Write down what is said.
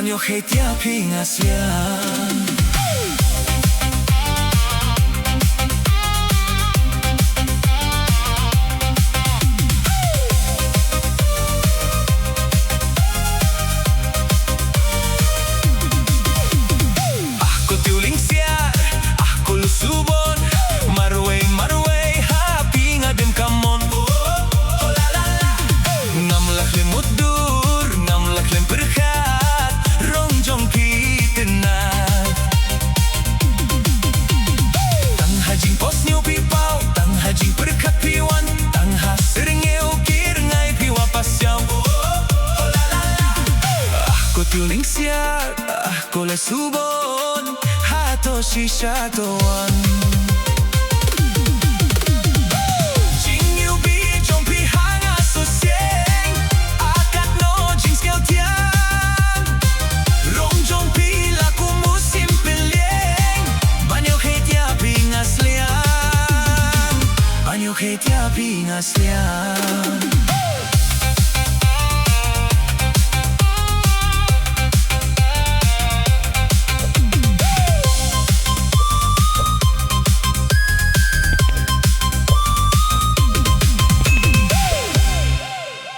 Banyo Khasi Hit Songs. Ko Tiew Lyngksiar, ko lusubon, marway happy nga dem kamon. Oh la la la, ngamlak lim mudur, ngamlak lim berkat, rongjong pitenat. Tang hajing pos niu pipau, tang hajing berkat piwan, tang hasringeu kirngai piwa pasyaw. Oh la la la, Ko Tiew Lyngksiar, ko lusubon, hato shisha toan. Banyo Khasi Hit Songs.